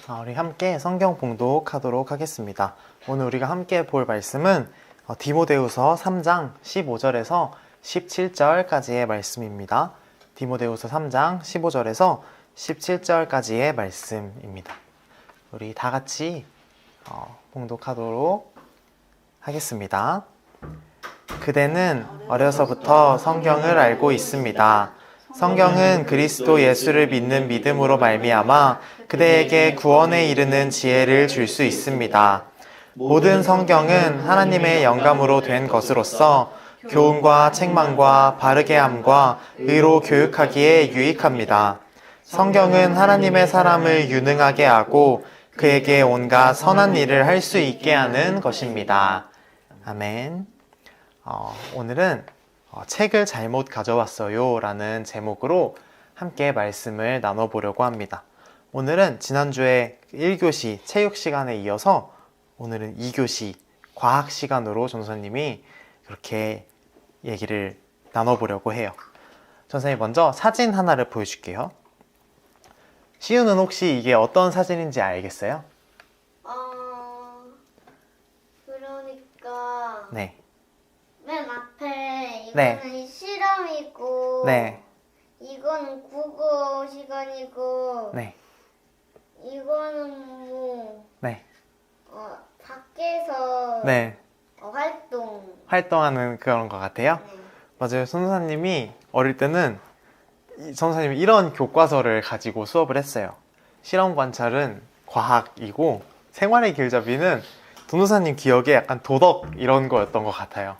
우리 함께 성경 봉독하도록 하겠습니다. 오늘 우리가 함께 볼 말씀은 디모데후서 3장 15절에서 17절까지의 말씀입니다. 디모데후서 3장 15절에서 17절까지의 말씀입니다. 우리 다 같이 봉독하도록 하겠습니다. 그대는 어려서부터 성경을 알고 있습니다. 성경은 그리스도 예수를 믿는 믿음으로 말미암아 그대에게 구원에 이르는 지혜를 줄 수 있습니다. 모든 성경은 하나님의 영감으로 된 것으로서 교훈과 책망과 바르게 함과 의로 교육하기에 유익합니다. 성경은 하나님의 사람을 유능하게 하고 그에게 온갖 선한 일을 할 수 있게 하는 것입니다. 아멘. 오늘은 책을 잘못 가져왔어요 라는 제목으로 함께 말씀을 나눠보려고 합니다. 오늘은 지난주에 1교시 체육 시간에 이어서 오늘은 2교시 과학 시간으로 전도사님이 그렇게 얘기를 나눠보려고 해요. 전도사님 먼저 사진 하나를 보여줄게요. 시우는 혹시 이게 어떤 사진인지 알겠어요? 그러니까 네. 맨 앞에 네. 이거는 실험이고 네. 이거는 국어 시간이고 네. 이거는 뭐 네. 밖에서 네. 활동하는 그런 것 같아요. 네. 맞아요. 선생님이 어릴 때는 선생님이 이런 교과서를 가지고 수업을 했어요. 실험 관찰은 과학이고 생활의 길잡이는 전도사님 기억에 약간 도덕 이런 거였던 것 같아요.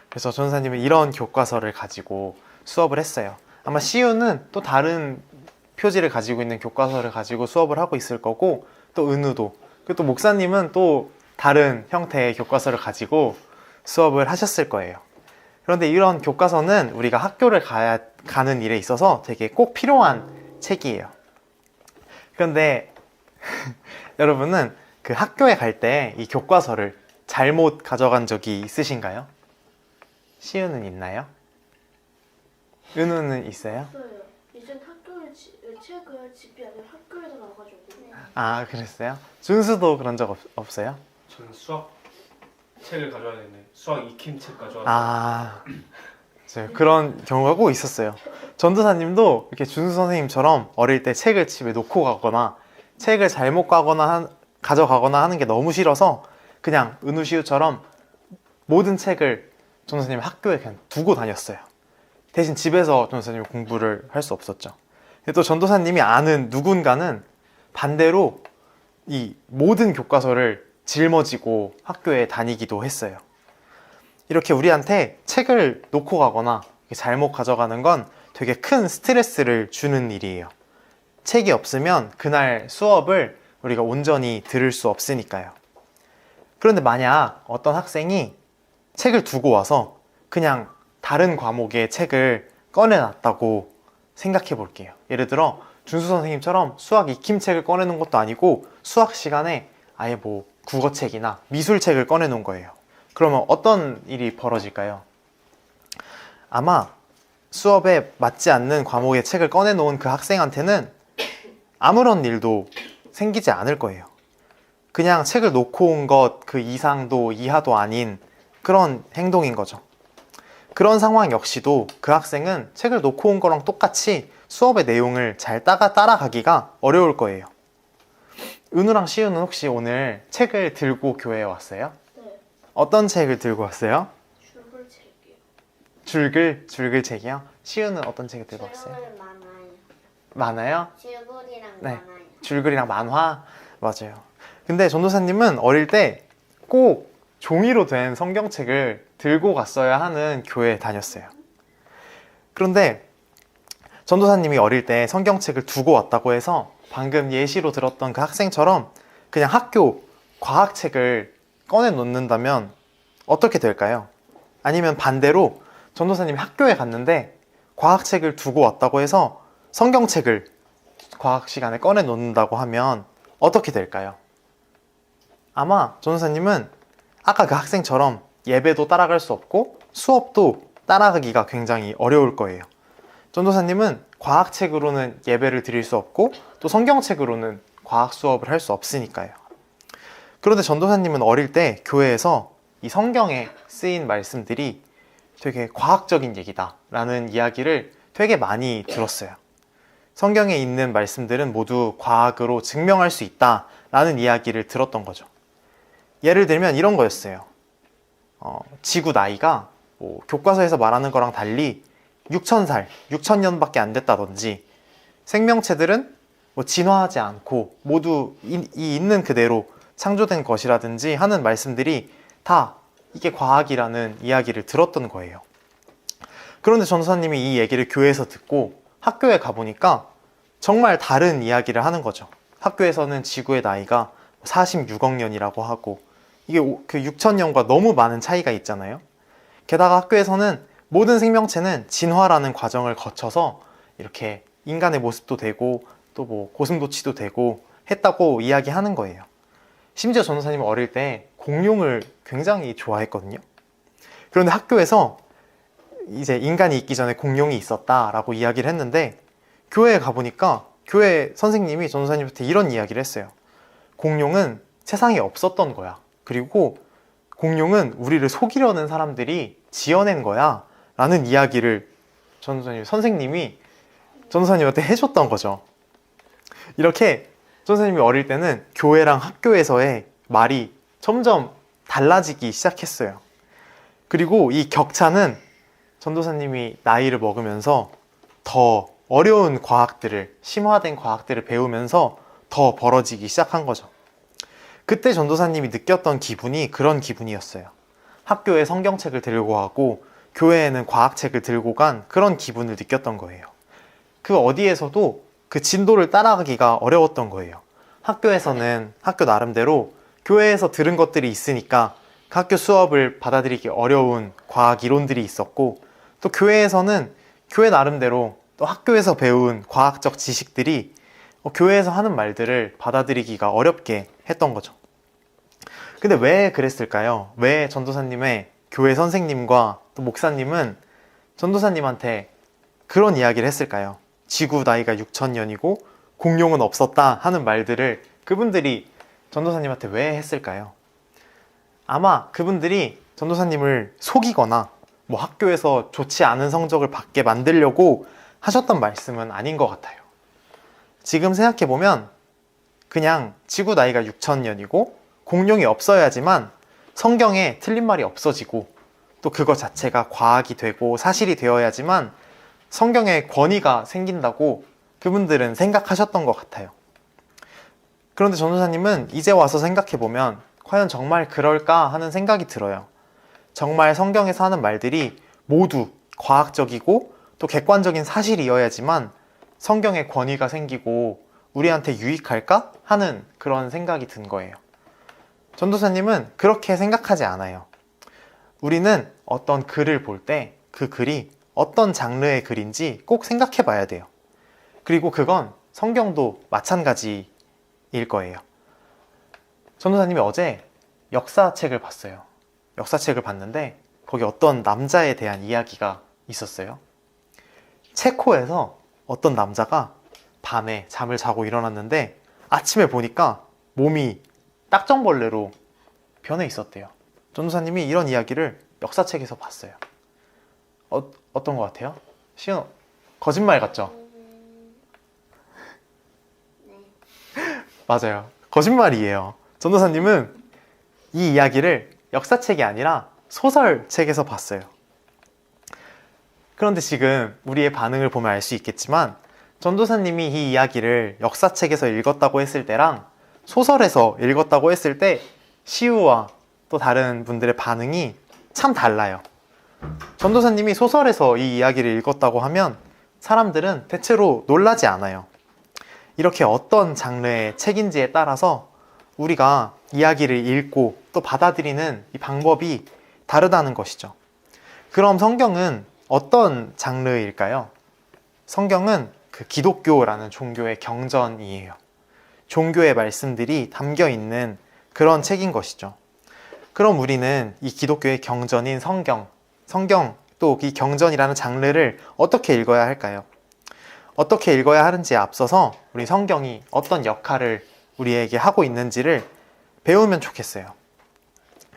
그래서 전도사님은 이런 교과서를 가지고 수업을 했어요. 아마 시우는 또 다른 표지를 가지고 있는 교과서를 가지고 수업을 하고 있을 거고, 또 은우도, 그리고 또 목사님은 또 다른 형태의 교과서를 가지고 수업을 하셨을 거예요. 그런데 이런 교과서는 우리가 학교를 가는 일에 있어서 되게 꼭 필요한 책이에요. 그런데 여러분은 그 학교에 갈 때 이 교과서를 잘못 가져간 적이 있으신가요? 시우는 있나요? 은우는 있어요? 없어요. 이젠 책을 집이 아니라 학교에서 나와가지고. 아, 그랬어요? 준수도 그런 적 없어요? 저는 수학 책을 가져와야 되는데 수학 익힘 책 가져와서 그런 경우가 꼭 있었어요. 전도사님도 이렇게 준수 선생님처럼 어릴 때 책을 집에 놓고 가거나 책을 잘못 가져가거나 하는 게 너무 싫어서 그냥 은우시우처럼 모든 책을 전도사님 학교에 그냥 두고 다녔어요. 대신 집에서 전도사님 공부를 할 수 없었죠. 근데 또 전도사님이 아는 누군가는 반대로 이 모든 교과서를 짊어지고 학교에 다니기도 했어요. 이렇게 우리한테 책을 놓고 가거나 잘못 가져가는 건 되게 큰 스트레스를 주는 일이에요. 책이 없으면 그날 수업을 우리가 온전히 들을 수 없으니까요. 그런데 만약 어떤 학생이 책을 두고 와서 그냥 다른 과목의 책을 꺼내놨다고 생각해 볼게요. 예를 들어 준수 선생님처럼 수학 익힘책을 꺼내놓은 것도 아니고 수학 시간에 아예 뭐 국어책이나 미술책을 꺼내놓은 거예요. 그러면 어떤 일이 벌어질까요? 아마 수업에 맞지 않는 과목의 책을 꺼내놓은 그 학생한테는 아무런 일도 생기지 않을 거예요. 그냥 책을 놓고 온 것 그 이상도 이하도 아닌 그런 행동인 거죠. 그런 상황 역시도 그 학생은 책을 놓고 온 거랑 똑같이 수업의 내용을 잘 따라가기가 어려울 거예요. 은우랑 시우는 혹시 오늘 책을 들고 교회에 왔어요? 네. 어떤 책을 들고 왔어요? 줄글 책이요. 줄글 책이요? 시우는 어떤 책을 들고 왔어요? 줄글 많아요. 많아요? 줄글이랑 네. 많아요. 줄글이랑 만화? 맞아요. 근데 전도사님은 어릴 때 꼭 종이로 된 성경책을 들고 갔어야 하는 교회에 다녔어요. 그런데 전도사님이 어릴 때 성경책을 두고 왔다고 해서 방금 예시로 들었던 그 학생처럼 그냥 학교 과학책을 꺼내 놓는다면 어떻게 될까요? 아니면 반대로 전도사님이 학교에 갔는데 과학책을 두고 왔다고 해서 성경책을 과학 시간에 꺼내 놓는다고 하면 어떻게 될까요? 아마 전도사님은 아까 그 학생처럼 예배도 따라갈 수 없고 수업도 따라가기가 굉장히 어려울 거예요. 전도사님은 과학책으로는 예배를 드릴 수 없고 또 성경책으로는 과학 수업을 할 수 없으니까요. 그런데 전도사님은 어릴 때 교회에서 이 성경에 쓰인 말씀들이 되게 과학적인 얘기다라는 이야기를 되게 많이 들었어요. 성경에 있는 말씀들은 모두 과학으로 증명할 수 있다라는 이야기를 들었던 거죠. 예를 들면 이런 거였어요. 지구 나이가 뭐 교과서에서 말하는 거랑 달리 6,000살, 6,000년밖에 안 됐다든지, 생명체들은 뭐 진화하지 않고 모두 있는 그대로 창조된 것이라든지 하는 말씀들이 다 이게 과학이라는 이야기를 들었던 거예요. 그런데 전도사님이 이 얘기를 교회에서 듣고 학교에 가보니까 정말 다른 이야기를 하는 거죠. 학교에서는 지구의 나이가 46억 년이라고 하고, 이게 그 6,000년과 너무 많은 차이가 있잖아요. 게다가 학교에서는 모든 생명체는 진화라는 과정을 거쳐서 이렇게 인간의 모습도 되고 또 뭐 고슴도치도 되고 했다고 이야기하는 거예요. 심지어 전도사님은 어릴 때 공룡을 굉장히 좋아했거든요. 그런데 학교에서 이제 인간이 있기 전에 공룡이 있었다라고 이야기를 했는데, 교회에 가보니까 교회 선생님이 전도사님한테 이런 이야기를 했어요. 공룡은 세상에 없었던 거야. 그리고 공룡은 우리를 속이려는 사람들이 지어낸 거야 라는 이야기를 선생님이 전도사님한테 해줬던 거죠. 이렇게 전도사님이 어릴 때는 교회랑 학교에서의 말이 점점 달라지기 시작했어요. 그리고 이 격차는 전도사님이 나이를 먹으면서 더 어려운 과학들을, 심화된 과학들을 배우면서 더 벌어지기 시작한 거죠. 그때 전도사님이 느꼈던 기분이 그런 기분이었어요. 학교에 성경책을 들고 가고 교회에는 과학책을 들고 간 그런 기분을 느꼈던 거예요. 그 어디에서도 그 진도를 따라가기가 어려웠던 거예요. 학교에서는 학교 나름대로 교회에서 들은 것들이 있으니까 그 학교 수업을 받아들이기 어려운 과학 이론들이 있었고, 또 교회에서는 교회 나름대로 또 학교에서 배운 과학적 지식들이 교회에서 하는 말들을 받아들이기가 어렵게 했던 거죠. 근데 왜 그랬을까요? 왜 전도사님의 교회 선생님과 또 목사님은 전도사님한테 그런 이야기를 했을까요? 지구 나이가 6,000년이고 공룡은 없었다 하는 말들을 그분들이 전도사님한테 왜 했을까요? 아마 그분들이 전도사님을 속이거나 뭐 학교에서 좋지 않은 성적을 받게 만들려고 하셨던 말씀은 아닌 것 같아요. 지금 생각해보면 그냥 지구 나이가 6,000년이고 공룡이 없어야지만 성경에 틀린 말이 없어지고, 또 그것 자체가 과학이 되고 사실이 되어야지만 성경에 권위가 생긴다고 그분들은 생각하셨던 것 같아요. 그런데 전도사님은 이제 와서 생각해보면 과연 정말 그럴까 하는 생각이 들어요. 정말 성경에서 하는 말들이 모두 과학적이고 또 객관적인 사실이어야지만 성경에 권위가 생기고 우리한테 유익할까 하는 그런 생각이 든 거예요. 전도사님은 그렇게 생각하지 않아요. 우리는 어떤 글을 볼 때 그 글이 어떤 장르의 글인지 꼭 생각해 봐야 돼요. 그리고 그건 성경도 마찬가지일 거예요. 전도사님이 어제 역사책을 봤어요. 역사책을 봤는데 거기 어떤 남자에 대한 이야기가 있었어요. 체코에서 어떤 남자가 밤에 잠을 자고 일어났는데 아침에 보니까 몸이 딱정벌레로 변해 있었대요. 전도사님이 이런 이야기를 역사책에서 봤어요. 어떤 것 같아요? 시은 거짓말 같죠? 맞아요. 거짓말이에요. 전도사님은 이 이야기를 역사책이 아니라 소설책에서 봤어요. 그런데 지금 우리의 반응을 보면 알 수 있겠지만 전도사님이 이 이야기를 역사책에서 읽었다고 했을 때랑 소설에서 읽었다고 했을 때 시우와 또 다른 분들의 반응이 참 달라요. 전도사님이 소설에서 이 이야기를 읽었다고 하면 사람들은 대체로 놀라지 않아요. 이렇게 어떤 장르의 책인지에 따라서 우리가 이야기를 읽고 또 받아들이는 이 방법이 다르다는 것이죠. 그럼 성경은 어떤 장르일까요? 성경은 그 기독교라는 종교의 경전이에요. 종교의 말씀들이 담겨 있는 그런 책인 것이죠. 그럼 우리는 이 기독교의 경전인 성경 또 이 경전이라는 장르를 어떻게 읽어야 할까요? 어떻게 읽어야 하는지에 앞서서 우리 성경이 어떤 역할을 우리에게 하고 있는지를 배우면 좋겠어요.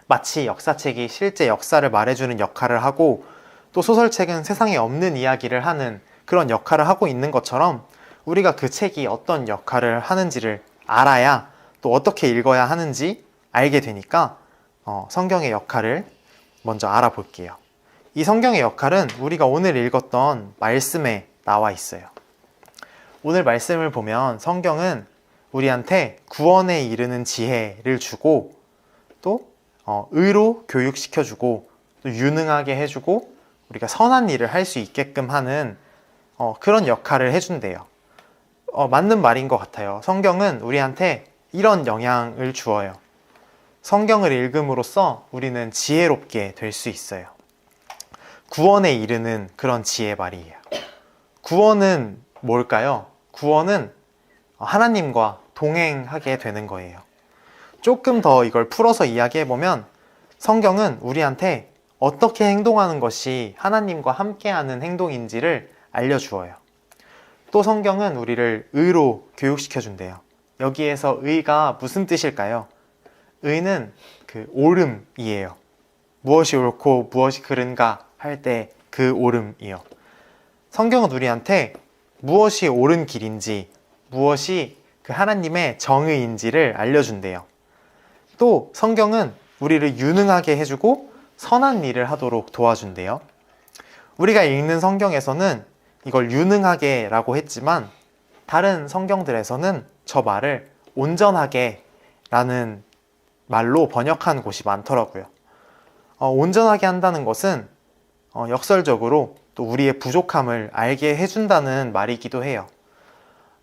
마치 역사책이 실제 역사를 말해주는 역할을 하고 또 소설책은 세상에 없는 이야기를 하는 그런 역할을 하고 있는 것처럼 우리가 그 책이 어떤 역할을 하는지를 알아야 또 어떻게 읽어야 하는지 알게 되니까 성경의 역할을 먼저 알아볼게요. 이 성경의 역할은 우리가 오늘 읽었던 말씀에 나와 있어요. 오늘 말씀을 보면 성경은 우리한테 구원에 이르는 지혜를 주고 또 의로 교육시켜주고 또 유능하게 해주고 우리가 선한 일을 할 수 있게끔 하는 그런 역할을 해준대요. 맞는 말인 것 같아요. 성경은 우리한테 이런 영향을 주어요. 성경을 읽음으로써 우리는 지혜롭게 될 수 있어요. 구원에 이르는 그런 지혜 말이에요. 구원은 뭘까요? 구원은 하나님과 동행하게 되는 거예요. 조금 더 이걸 풀어서 이야기해보면 성경은 우리한테 어떻게 행동하는 것이 하나님과 함께하는 행동인지를 알려주어요. 또 성경은 우리를 의로 교육시켜준대요. 여기에서 의가 무슨 뜻일까요? 의는 그 옳음이에요. 무엇이 옳고 무엇이 그른가 할 때 그 옳음이요. 성경은 우리한테 무엇이 옳은 길인지, 무엇이 그 하나님의 정의인지를 알려준대요. 또 성경은 우리를 유능하게 해주고 선한 일을 하도록 도와준대요. 우리가 읽는 성경에서는 이걸 유능하게 라고 했지만 다른 성경들에서는 저 말을 온전하게 라는 말로 번역한 곳이 많더라고요. 온전하게 한다는 것은 역설적으로 또 우리의 부족함을 알게 해준다는 말이기도 해요.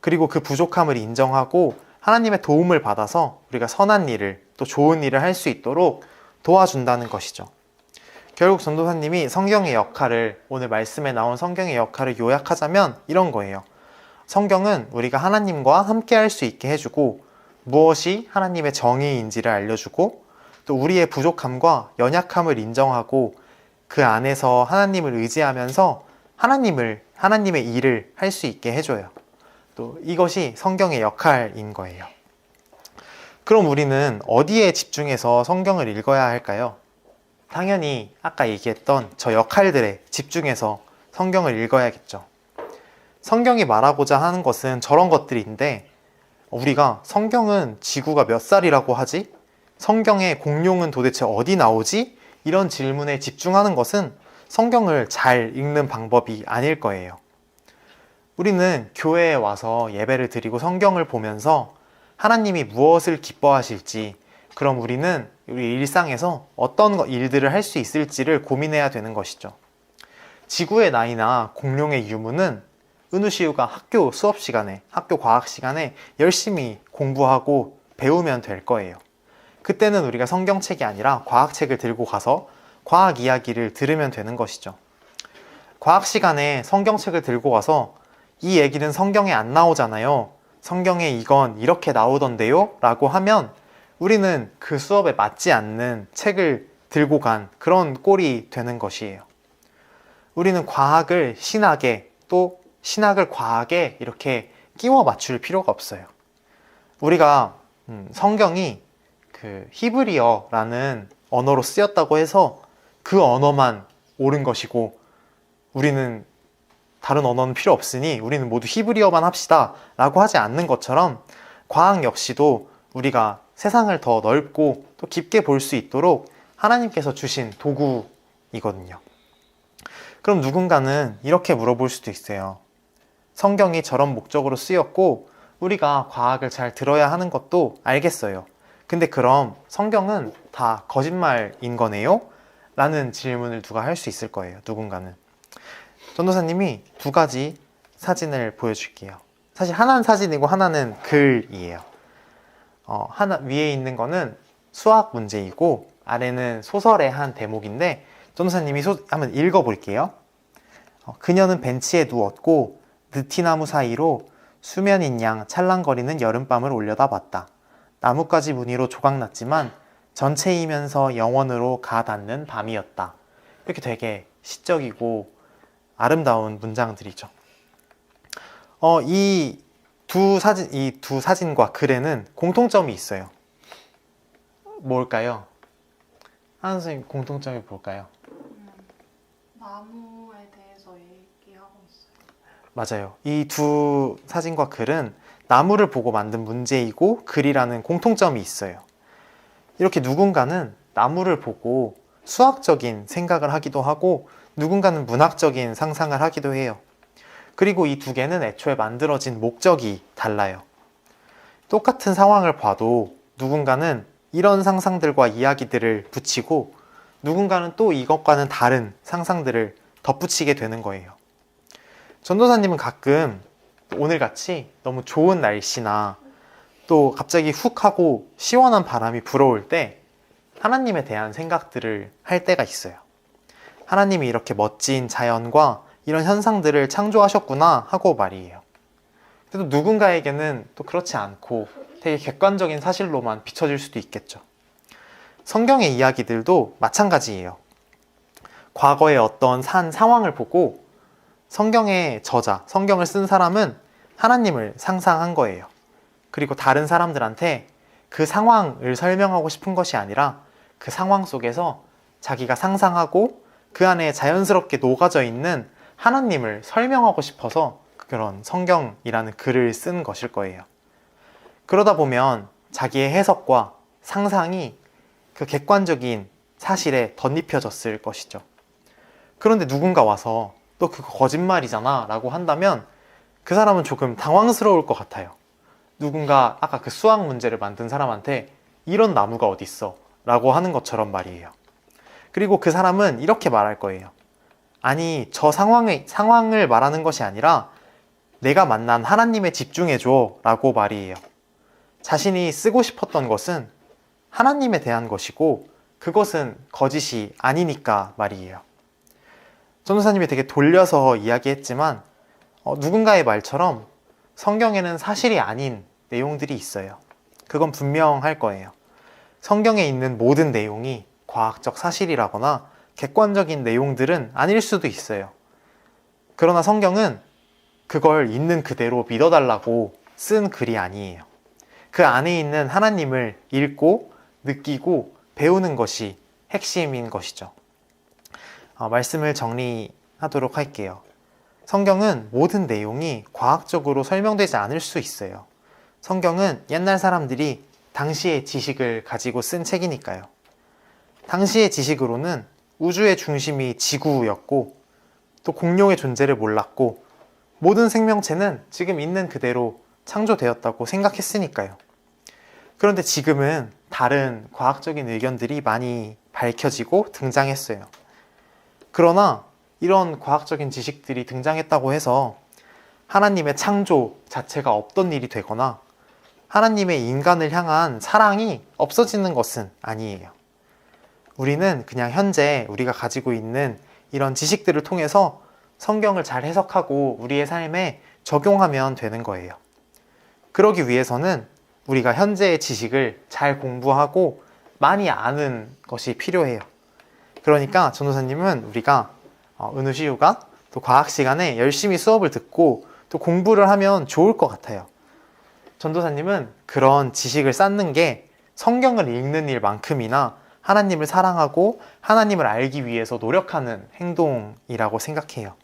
그리고 그 부족함을 인정하고 하나님의 도움을 받아서 우리가 선한 일을 또 좋은 일을 할 수 있도록 도와준다는 것이죠. 결국 전도사님이 성경의 역할을, 오늘 말씀에 나온 성경의 역할을 요약하자면 이런 거예요. 성경은 우리가 하나님과 함께 할 수 있게 해주고 무엇이 하나님의 정의인지를 알려주고 또 우리의 부족함과 연약함을 인정하고 그 안에서 하나님을 의지하면서 하나님의 일을 할 수 있게 해줘요. 또 이것이 성경의 역할인 거예요. 그럼 우리는 어디에 집중해서 성경을 읽어야 할까요? 당연히 아까 얘기했던 저 역할들에 집중해서 성경을 읽어야겠죠. 성경이 말하고자 하는 것은 저런 것들인데 우리가 성경은 지구가 몇 살이라고 하지? 성경의 공룡은 도대체 어디 나오지? 이런 질문에 집중하는 것은 성경을 잘 읽는 방법이 아닐 거예요. 우리는 교회에 와서 예배를 드리고 성경을 보면서 하나님이 무엇을 기뻐하실지, 그럼 우리는 우리 일상에서 어떤 일들을 할 수 있을지를 고민해야 되는 것이죠. 지구의 나이나 공룡의 유무는 은우시우가 학교 수업 시간에, 학교 과학 시간에 열심히 공부하고 배우면 될 거예요. 그때는 우리가 성경책이 아니라 과학책을 들고 가서 과학 이야기를 들으면 되는 것이죠. 과학 시간에 성경책을 들고 가서 이 얘기는 성경에 안 나오잖아요. 성경에 이건 이렇게 나오던데요? 라고 하면 우리는 그 수업에 맞지 않는 책을 들고 간 그런 꼴이 되는 것이에요. 우리는 과학을 신학에 또 신학을 과학에 이렇게 끼워 맞출 필요가 없어요. 우리가 성경이 그 히브리어라는 언어로 쓰였다고 해서 그 언어만 옳은 것이고 우리는 다른 언어는 필요 없으니 우리는 모두 히브리어만 합시다 라고 하지 않는 것처럼 과학 역시도 우리가 세상을 더 넓고 또 깊게 볼 수 있도록 하나님께서 주신 도구이거든요. 그럼 누군가는 이렇게 물어볼 수도 있어요. 성경이 저런 목적으로 쓰였고 우리가 과학을 잘 들어야 하는 것도 알겠어요. 근데 그럼 성경은 다 거짓말인 거네요? 라는 질문을 누가 할 수 있을 거예요. 누군가는. 전도사님이 두 가지 사진을 보여줄게요. 사실 하나는 사진이고 하나는 글이에요. 하나 위에 있는 거는 수학 문제이고 아래는 소설의 한 대목인데 전도사님이 한번 읽어볼게요. 그녀는 벤치에 누웠고 느티나무 사이로 수면인 양 찰랑거리는 여름밤을 올려다봤다. 나뭇가지 무늬로 조각났지만 전체이면서 영원으로 가닿는 밤이었다. 이렇게 되게 시적이고 아름다운 문장들이죠. 이 이 두 사진과 글에는 공통점이 있어요. 뭘까요? 하은 선생님, 공통점이 뭘까요? 나무에 대해서 얘기하고 있어요. 맞아요. 이 두 사진과 글은 나무를 보고 만든 문제이고 글이라는 공통점이 있어요. 이렇게 누군가는 나무를 보고 수학적인 생각을 하기도 하고 누군가는 문학적인 상상을 하기도 해요. 그리고 이 두 개는 애초에 만들어진 목적이 달라요. 똑같은 상황을 봐도 누군가는 이런 상상들과 이야기들을 붙이고 누군가는 또 이것과는 다른 상상들을 덧붙이게 되는 거예요. 전도사님은 가끔 오늘같이 너무 좋은 날씨나 또 갑자기 훅 하고 시원한 바람이 불어올 때 하나님에 대한 생각들을 할 때가 있어요. 하나님이 이렇게 멋진 자연과 이런 현상들을 창조하셨구나 하고 말이에요. 그래도 누군가에게는 또 그렇지 않고 되게 객관적인 사실로만 비춰질 수도 있겠죠. 성경의 이야기들도 마찬가지예요. 과거의 어떤 상황을 보고 성경의 저자, 성경을 쓴 사람은 하나님을 상상한 거예요. 그리고 다른 사람들한테 그 상황을 설명하고 싶은 것이 아니라 그 상황 속에서 자기가 상상하고 그 안에 자연스럽게 녹아져 있는 하나님을 설명하고 싶어서 그런 성경이라는 글을 쓴 것일 거예요. 그러다 보면 자기의 해석과 상상이 그 객관적인 사실에 덧입혀졌을 것이죠. 그런데 누군가 와서 너 그거 거짓말이잖아 라고 한다면 그 사람은 조금 당황스러울 것 같아요. 누군가 아까 그 수학 문제를 만든 사람한테 이런 나무가 어딨어 라고 하는 것처럼 말이에요. 그리고 그 사람은 이렇게 말할 거예요. 아니, 저 상황을 말하는 것이 아니라 내가 만난 하나님에 집중해줘 라고 말이에요. 자신이 쓰고 싶었던 것은 하나님에 대한 것이고 그것은 거짓이 아니니까 말이에요. 전도사님이 되게 돌려서 이야기했지만 누군가의 말처럼 성경에는 사실이 아닌 내용들이 있어요. 그건 분명할 거예요. 성경에 있는 모든 내용이 과학적 사실이라거나 객관적인 내용들은 아닐 수도 있어요. 그러나 성경은 그걸 있는 그대로 믿어달라고 쓴 글이 아니에요. 그 안에 있는 하나님을 읽고 느끼고 배우는 것이 핵심인 것이죠. 말씀을 정리하도록 할게요. 성경은 모든 내용이 과학적으로 설명되지 않을 수 있어요. 성경은 옛날 사람들이 당시의 지식을 가지고 쓴 책이니까요. 당시의 지식으로는 우주의 중심이 지구였고 또 공룡의 존재를 몰랐고 모든 생명체는 지금 있는 그대로 창조되었다고 생각했으니까요. 그런데 지금은 다른 과학적인 의견들이 많이 밝혀지고 등장했어요. 그러나 이런 과학적인 지식들이 등장했다고 해서 하나님의 창조 자체가 없던 일이 되거나 하나님의 인간을 향한 사랑이 없어지는 것은 아니에요. 우리는 그냥 현재 우리가 가지고 있는 이런 지식들을 통해서 성경을 잘 해석하고 우리의 삶에 적용하면 되는 거예요. 그러기 위해서는 우리가 현재의 지식을 잘 공부하고 많이 아는 것이 필요해요. 그러니까 전도사님은 우리가 은우시우가 또 과학 시간에 열심히 수업을 듣고 또 공부를 하면 좋을 것 같아요. 전도사님은 그런 지식을 쌓는 게 성경을 읽는 일만큼이나 하나님을 사랑하고 하나님을 알기 위해서 노력하는 행동이라고 생각해요.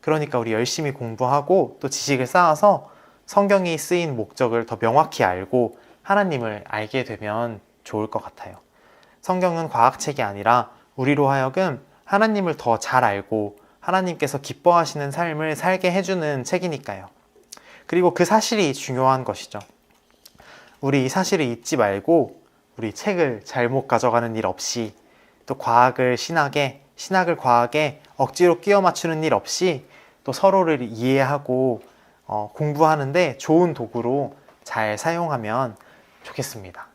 그러니까 우리 열심히 공부하고 또 지식을 쌓아서 성경이 쓰인 목적을 더 명확히 알고 하나님을 알게 되면 좋을 것 같아요. 성경은 과학책이 아니라 우리로 하여금 하나님을 더 잘 알고 하나님께서 기뻐하시는 삶을 살게 해주는 책이니까요. 그리고 그 사실이 중요한 것이죠. 우리 이 사실을 잊지 말고 우리 책을 잘못 가져가는 일 없이 또 과학을 신학에, 신학을 과학에 억지로 끼워 맞추는 일 없이 또 서로를 이해하고 공부하는데 좋은 도구로 잘 사용하면 좋겠습니다.